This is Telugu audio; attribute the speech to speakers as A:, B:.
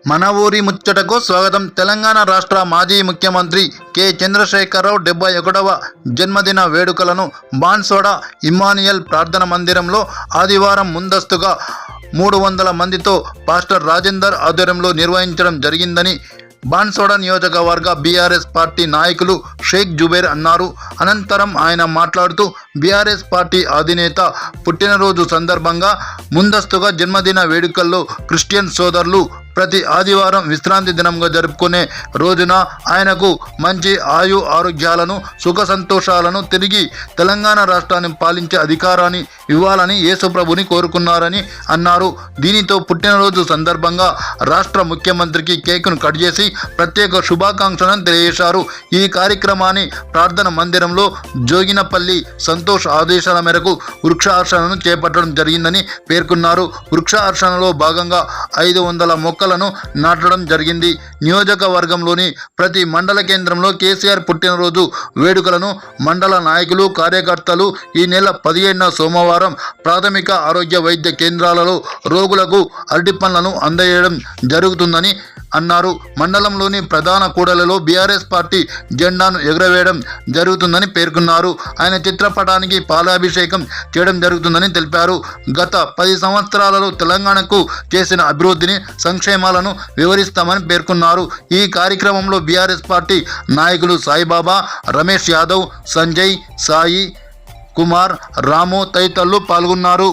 A: మన ఊరి ముచ్చటకు స్వాగతం. తెలంగాణ రాష్ట్ర మాజీ ముఖ్యమంత్రి కె చంద్రశేఖరరావు 71వ జన్మదిన వేడుకలను బాన్స్వాడ ఇమ్మానుయేల్ ప్రార్థన మందిరంలో ఆదివారం ముందస్తుగా 300 మందితో పాస్టర్ రాజేందర్ ఆధ్వర్యంలో నిర్వహించడం జరిగిందని బాన్స్వాడ నియోజకవర్గ బీఆర్ఎస్ పార్టీ నాయకులు షేక్ జుబేర్ అన్నారు. అనంతరం ఆయన మాట్లాడుతూ బీఆర్ఎస్ పార్టీ అధినేత పుట్టినరోజు సందర్భంగా ముందస్తుగా జన్మదిన వేడుకల్లో క్రిస్టియన్ సోదరులు ప్రతి ఆదివారం విశ్రాంతి దినంగా జరుపుకునే రోజున ఆయనకు మంచి ఆయు ఆరోగ్యాలను సుఖ సంతోషాలను తిరిగి తెలంగాణ రాష్ట్రాన్ని పాలించే అధికారాన్ని ఇవ్వాలని యేసుప్రభుని కోరుకున్నారని అన్నారు. దీనితో పుట్టినరోజు సందర్భంగా రాష్ట్ర ముఖ్యమంత్రికి కేకును కట్ చేసి ప్రత్యేక శుభాకాంక్షలను తెలియజేశారు. ఈ కార్యక్రమాన్ని ప్రార్థన మందిరంలో జోగినపల్లి సంతోష్ ఆదేశాల మేరకు వృక్షార్చనను చేపట్టడం జరిగిందని పేర్కొన్నారు. వృక్షార్చనలో భాగంగా 500 మొక్కలను నాటడం జరిగింది. నియోజకవర్గంలోని ప్రతి మండల కేంద్రంలో కేసీఆర్ పుట్టినరోజు వేడుకలను మండల నాయకులు కార్యకర్తలు ఈ నెల 15న సోమవారం ప్రాథమిక ఆరోగ్య వైద్య కేంద్రాలలో రోగులకు అరటి పండ్లను అందజేయడం జరుగుతుందని అన్నారు. మండలంలోని ప్రధాన కూడలలో బీఆర్ఎస్ పార్టీ జెండాను ఎగురవేయడం జరుగుతుందని పేర్కొన్నారు. ఆయన చిత్రపటానికి పాలాభిషేకం చేయడం జరుగుతుందని తెలిపారు. గత 10 సంవత్సరాలలో తెలంగాణకు చేసిన అభివృద్ధిని సంక్షేమాలను వివరిస్తామని పేర్కొన్నారు. ఈ కార్యక్రమంలో బీఆర్ఎస్ పార్టీ నాయకులు సాయిబాబా, రమేష్ యాదవ్, సంజయ్, సాయి కుమార్, రాము తదితరులు పాల్గొన్నారు.